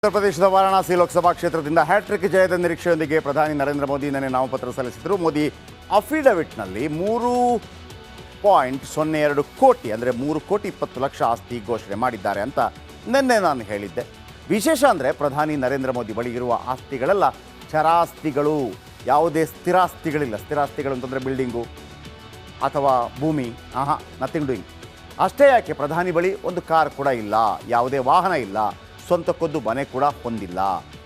ಉತ್ತರ ಪ್ರದೇಶದ ವಾರಾಣಸಿ ಲೋಕಸಭಾ ಕ್ಷೇತ್ರದಿಂದ ಹ್ಯಾಟ್ರಿಕ್ ಜಯದ ನಿರೀಕ್ಷೆಯೊಂದಿಗೆ ಪ್ರಧಾನಿ ನರೇಂದ್ರ ಮೋದಿ ನಿನ್ನೆ ನಾಮಪತ್ರ ಸಲ್ಲಿಸಿದರು. ಮೋದಿ ಅಫಿಡವಿಟ್ನಲ್ಲಿ 3.02 ಕೋಟಿ ಅಂದರೆ 3,20,00,000 ಆಸ್ತಿ ಘೋಷಣೆ ಮಾಡಿದ್ದಾರೆ ಅಂತ ನಿನ್ನೆ ನಾನು ಹೇಳಿದ್ದೆ. ವಿಶೇಷ ಅಂದರೆ ಪ್ರಧಾನಿ ನರೇಂದ್ರ ಮೋದಿ ಬಳಿ ಇರುವ ಆಸ್ತಿಗಳೆಲ್ಲ ಚರಾಸ್ತಿಗಳು, ಯಾವುದೇ ಸ್ಥಿರಾಸ್ತಿಗಳಿಲ್ಲ. ಸ್ಥಿರಾಸ್ತಿಗಳು ಅಂತಂದರೆ ಬಿಲ್ಡಿಂಗು ಅಥವಾ ಭೂಮಿ, ನಥಿಂಗ್ ಡೂಯಿಂಗ್. ಅಷ್ಟೇ ಯಾಕೆ, ಪ್ರಧಾನಿ ಬಳಿ ಒಂದು ಕಾರ್ ಕೂಡ ಇಲ್ಲ, ಯಾವುದೇ ವಾಹನ ಇಲ್ಲ, ಸ್ವಂತಕ್ಕೊಂದು ಮನೆ ಕೂಡ ಹೊಂದಿಲ್ಲ.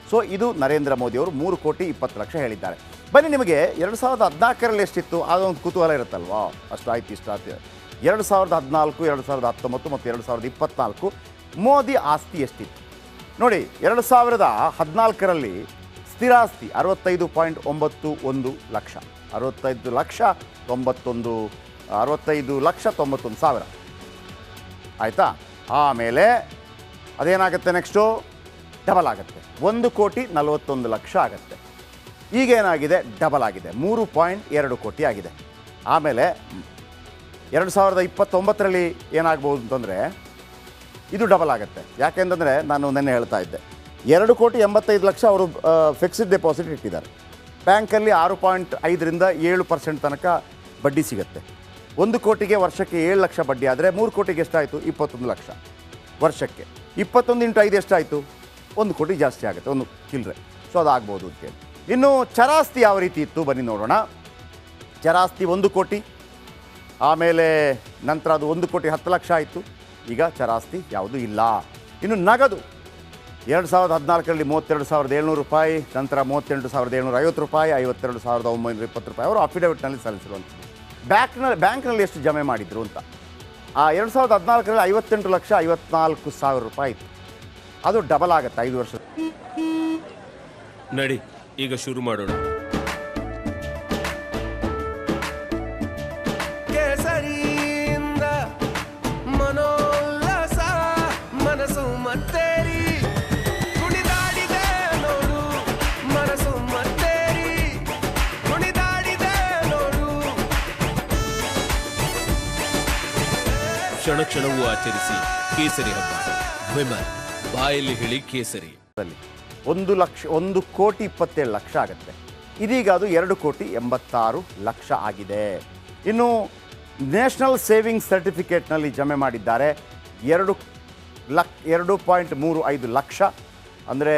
ಸೊ ಇದು ನರೇಂದ್ರ ಮೋದಿಯವರು 3,20,00,000 ಹೇಳಿದ್ದಾರೆ. ಬನ್ನಿ, ನಿಮಗೆ 2014ರಲ್ಲಿ ಎಷ್ಟಿತ್ತು ಅದೊಂದು ಕುತೂಹಲ ಇರುತ್ತಲ್ವಾ, ಅಷ್ಟು ಆಯ್ತು ಇಷ್ಟು ಆಯ್ತು. 2014, 2019 ಮತ್ತು 2024 ಮೋದಿ ಆಸ್ತಿ ಎಷ್ಟಿತ್ತು ನೋಡಿ. 2014ರಲ್ಲಿ ಸ್ಥಿರಾಸ್ತಿ 65.91 ಲಕ್ಷ, 65,91,000 ಆಯಿತಾ. ಆಮೇಲೆ ಅದೇನಾಗುತ್ತೆ, ನೆಕ್ಸ್ಟು ಡಬಲ್ ಆಗುತ್ತೆ, 1,41,00,000 ಆಗುತ್ತೆ. ಈಗೇನಾಗಿದೆ, ಡಬಲ್ ಆಗಿದೆ, 3.2 ಕೋಟಿ ಆಗಿದೆ. ಆಮೇಲೆ 2029ರಲ್ಲಿ ಏನಾಗ್ಬೋದು ಅಂತಂದರೆ ಇದು ಡಬಲ್ ಆಗುತ್ತೆ. ಯಾಕೆಂತಂದರೆ ನಾನು ನೆನ್ನೆ ಹೇಳ್ತಾ ಇದ್ದೆ, 2,85,00,000 ಅವರು ಫಿಕ್ಸ್ಡ್ ಡೆಪಾಸಿಟ್ ಇಟ್ಟಿದ್ದಾರೆ. ಬ್ಯಾಂಕಲ್ಲಿ 6.5ರಿಂದ 7% ತನಕ ಬಡ್ಡಿ ಸಿಗುತ್ತೆ. 1 ಕೋಟಿಗೆ ವರ್ಷಕ್ಕೆ 7 ಲಕ್ಷ ಬಡ್ಡಿ ಆದರೆ 3 ಕೋಟಿಗೆ ಎಷ್ಟಾಯಿತು, 21 ಲಕ್ಷ ವರ್ಷಕ್ಕೆ. 21 × 5 ಎಷ್ಟಾಯಿತು, 1 ಕೋಟಿ ಜಾಸ್ತಿ ಆಗುತ್ತೆ, 1 ಚಿಲ್ಲರೆ. ಸೊ ಅದಾಗ್ಬೋದು ಅಂತೇಳಿ. ಇನ್ನು ಚರಾಸ್ತಿ ಯಾವ ರೀತಿ ಇತ್ತು ಬನ್ನಿ ನೋಡೋಣ. ಚರಾಸ್ತಿ 1 ಕೋಟಿ, ಆಮೇಲೆ ನಂತರ ಅದು 1,10,00,000 ಆಯಿತು. ಈಗ ಚರಾಸ್ತಿ ಯಾವುದೂ ಇಲ್ಲ. ಇನ್ನು ನಗದು 2014ರಲ್ಲಿ 32,700 ರೂಪಾಯಿ, ನಂತರ 38,750 ರೂಪಾಯಿ, 52,920 ರೂಪಾಯಿ ಅವರು ಅಫಿಡವಿಟ್ನಲ್ಲಿ ಸಲ್ಲಿಸಿರುವಂಥದ್ದು. ಬ್ಯಾಂಕ್ನಲ್ಲಿ ಎಷ್ಟು ಜಮೆ ಮಾಡಿದ್ರು ಅಂತ. 2014ರಲ್ಲಿ 58,54,000 ರೂಪಾಯಿ ಇತ್ತು. ಅದು ಡಬಲ್ ಆಗುತ್ತೆ 5 ವರ್ಷ. ನಡಿ ಈಗ ಶುರು ಮಾಡೋಣ. ಕೇಸರಿಯಿಂದ ಮನೋಲ್ಲಾಸ ಮನಸ್ಸು ಮತ್ತೇರಿ ಕುಣಿದಾಡಿದೆ ನೋಡು, ಮನಸ್ಸು ಮತ್ತೇರಿ ಕುಣಿದಾಡಿದೆ ನೋಡು. ಕ್ಷಣ ಕ್ಷಣವೂ ಆಚರಿಸಿ ಕೇಸರಿ ಹಬ್ಬ. ವಿಮಲ್ ಬಾಯಲ್ಲಿ ಹೇಳಿ ಕೇಸರಿ. 1,27,00,000 ಆಗುತ್ತೆ. ಇದೀಗ ಅದು 2,86,00,000 ಆಗಿದೆ. ಇನ್ನು ನ್ಯಾಷನಲ್ ಸೇವಿಂಗ್ಸ್ ಸರ್ಟಿಫಿಕೇಟ್ನಲ್ಲಿ ಜಮೆ ಮಾಡಿದ್ದಾರೆ 2.35 ಲಕ್ಷ, ಅಂದರೆ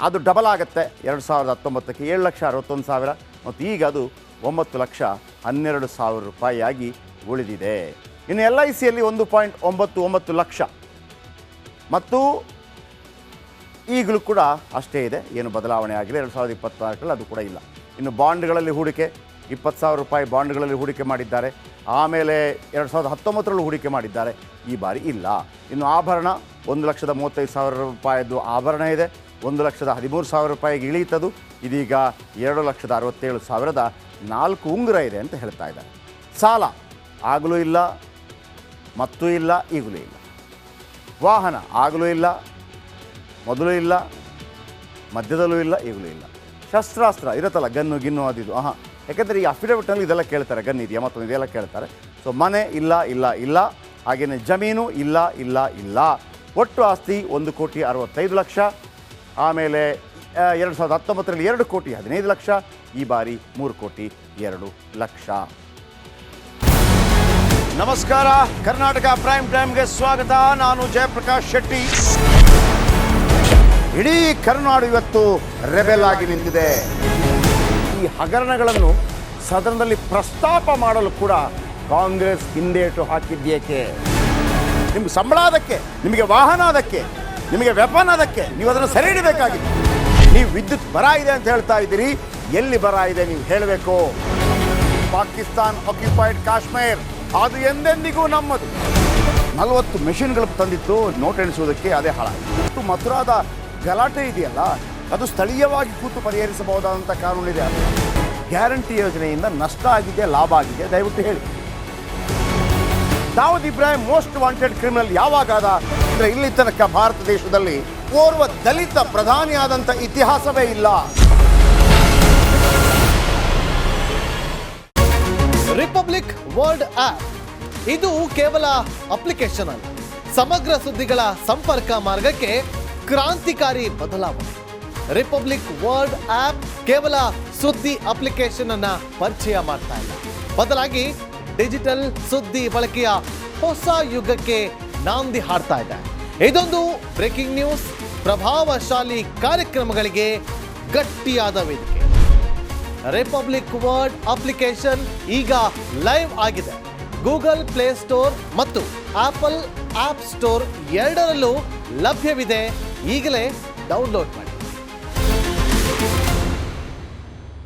ಅದು ಡಬಲ್ ಆಗುತ್ತೆ. 2019ಕ್ಕೆ 7,61,000 ಮತ್ತು ಈಗ ಅದು 9,12,000 ರೂಪಾಯಿಯಾಗಿ ಉಳಿದಿದೆ. ಇನ್ನು LICಯಲ್ಲಿ 1.99 ಲಕ್ಷ ಮತ್ತು ಈಗಲೂ ಕೂಡ ಅಷ್ಟೇ ಇದೆ, ಏನು ಬದಲಾವಣೆ ಆಗಿಲ್ಲ. 2024ರಲ್ಲಿ ಅದು ಕೂಡ ಇಲ್ಲ. ಇನ್ನು ಬಾಂಡ್ಗಳಲ್ಲಿ ಹೂಡಿಕೆ 20,000 ರೂಪಾಯಿ ಬಾಂಡ್ಗಳಲ್ಲಿ ಹೂಡಿಕೆ ಮಾಡಿದ್ದಾರೆ. ಆಮೇಲೆ 2019ರಲ್ಲೂ ಹೂಡಿಕೆ ಮಾಡಿದ್ದಾರೆ, ಈ ಬಾರಿ ಇಲ್ಲ. ಇನ್ನು ಆಭರಣ 1,35,000 ರೂಪಾಯಿದು ಆಭರಣ ಇದೆ, 1,13,000 ರೂಪಾಯಿಗೆ ಇಳೀತದು. ಇದೀಗ 2,67,000 ಉಂಗುರ ಇದೆ ಅಂತ ಹೇಳ್ತಾ ಇದ್ದಾರೆ. ಸಾಲ ಆಗಲೂ ಇಲ್ಲ, ಮತ್ತೂ ಇಲ್ಲ, ಈಗಲೂ ಇಲ್ಲ. ವಾಹನ ಆಗಲೂ ಇಲ್ಲ, ಮೊದಲು ಇಲ್ಲ, ಮಧ್ಯದಲ್ಲೂ ಇಲ್ಲ, ಈಗಲೂ ಇಲ್ಲ. ಶಸ್ತ್ರಾಸ್ತ್ರ ಇರುತ್ತಲ್ಲ, ಗನ್ನು ಗಿನ್ನು ಅದಿದು, ಯಾಕೆಂದರೆ ಈ ಅಫಿಡವಿಟ್ನಲ್ಲಿ ಇದೆಲ್ಲ ಕೇಳ್ತಾರೆ, ಗನ್ ಇದೆಯಾ ಮತ್ತೊಂದು ಇದೆಲ್ಲ ಕೇಳ್ತಾರೆ. ಸೊ ಮನೆ ಇಲ್ಲ, ಇಲ್ಲ, ಇಲ್ಲ. ಹಾಗೆಯೇ ಜಮೀನು ಇಲ್ಲ, ಇಲ್ಲ, ಇಲ್ಲ. ಒಟ್ಟು ಆಸ್ತಿ 1,65,00,000. ಆಮೇಲೆ 2019ರಲ್ಲಿ 2,15,00,000, ಈ ಬಾರಿ 3,02,00,000. ನಮಸ್ಕಾರ, ಕರ್ನಾಟಕ ಪ್ರೈಮ್ ಟೈಮ್ಗೆ ಸ್ವಾಗತ. ನಾನು ಜಯಪ್ರಕಾಶ್ ಶೆಟ್ಟಿ. ಇಡೀ ಕರುನಾಡು ಇವತ್ತು ರೆಬೆಲ್ ಆಗಿ ನಿಂತಿದೆ. ಈ ಹಗರಣಗಳನ್ನು ಸದನದಲ್ಲಿ ಪ್ರಸ್ತಾಪ ಮಾಡಲು ಕೂಡ ಕಾಂಗ್ರೆಸ್ ಹಿಂದೇಟು ಹಾಕಿದ್ದೇಕೆ? ನಿಮ್ಗೆ ಸಂಬಳ ಅದಕ್ಕೆ, ನಿಮಗೆ ವಾಹನ ಅದಕ್ಕೆ, ನಿಮಗೆ ವೆಪನ್ ಅದಕ್ಕೆ, ನೀವು ಅದನ್ನು ಸೆರೆ ಹಿಡಿಬೇಕಾಗಿತ್ತು. ನೀವು ವಿದ್ಯುತ್ ಬರ ಇದೆ ಅಂತ ಹೇಳ್ತಾ ಇದ್ದೀರಿ, ಎಲ್ಲಿ ಬರ ಇದೆ ನೀವು ಹೇಳಬೇಕು. ಪಾಕಿಸ್ತಾನ್ ಆಕ್ಯುಪೈಡ್ ಕಾಶ್ಮೀರ್ ಅದು ಎಂದೆಂದಿಗೂ ನಮ್ಮದು. 40 ಮೆಷಿನ್ಗಳು ತಂದಿತ್ತು ನೋಟ್ ಎಣಿಸುವುದಕ್ಕೆ, ಅದೇ ಹಾಳಾಯಿತು. ಮಥುರಾದ ಗಲಾಟೆ ಇದೆಯಲ್ಲ, ಅದು ಸ್ಥಳೀಯವಾಗಿ ಕೂತು ಪರಿಹರಿಸಬಹುದಾದಂಥ ಕಾನೂನಿದೆ. ಗ್ಯಾರಂಟಿ ಯೋಜನೆಯಿಂದ ನಷ್ಟ ಆಗಿದೆ, ಲಾಭ ಆಗಿದೆ, ದಯವಿಟ್ಟು ಹೇಳಿ. Dawood Ibrahim most wanted criminal ಯಾವಾಗಾದ ಅಂದರೆ ಇಲ್ಲಿ ತನಕ ಭಾರತ ದೇಶದಲ್ಲಿ ಓರ್ವ ದಲಿತ ಪ್ರಧಾನಿಯಾದಂಥ ಇತಿಹಾಸವೇ ಇಲ್ಲ. ರಿಪಬ್ಲಿಕ್ ವರ್ಲ್ಡ್ ಆಪ್ ಇದು ಕೇವಲ ಅಪ್ಲಿಕೇಶನ್ ಅಲ್ಲ, ಸಮಗ್ರ ಸುದ್ದಿಗಳ ಸಂಪರ್ಕ ಮಾರ್ಗಕ್ಕೆ ಕ್ರಾಂತಿಕಾರಿ ಬದಲಾವಣೆ. ರಿಪಬ್ಲಿಕ್ ವರ್ಲ್ಡ್ ಆಪ್ ಕೇವಲ ಸುದ್ದಿ ಅಪ್ಲಿಕೇಶನ್ ಅನ್ನ ಪರಿಚಯ ಮಾಡ್ತಾ ಇಲ್ಲ, ಬದಲಾಗಿ ಡಿಜಿಟಲ್ ಸುದ್ದಿ ಬಳಕೆಯ ಹೊಸ ಯುಗಕ್ಕೆ ನಾಂದಿ ಹಾಡ್ತಾ ಇದೆ. ಇದೊಂದು ಬ್ರೇಕಿಂಗ್ ನ್ಯೂಸ್, ಪ್ರಭಾವಶಾಲಿ ಕಾರ್ಯಕ್ರಮಗಳಿಗೆ ಗಟ್ಟಿಯಾದ ವೇದಿಕೆ. ರಿಪಬ್ಲಿಕ್ ವರ್ಲ್ಡ್ ಅಪ್ಲಿಕೇಶನ್ ಈಗ ಲೈವ್ ಆಗಿದೆ. ಗೂಗಲ್ ಪ್ಲೇ ಸ್ಟೋರ್ ಮತ್ತು ಆಪಲ್ ಆಪ್ ಸ್ಟೋರ್ ಎರಡರಲ್ಲೂ ಲಭ್ಯವಿದೆ. ಈಗಲೇ ಡೌನ್ಲೋಡ್ ಮಾಡಿ.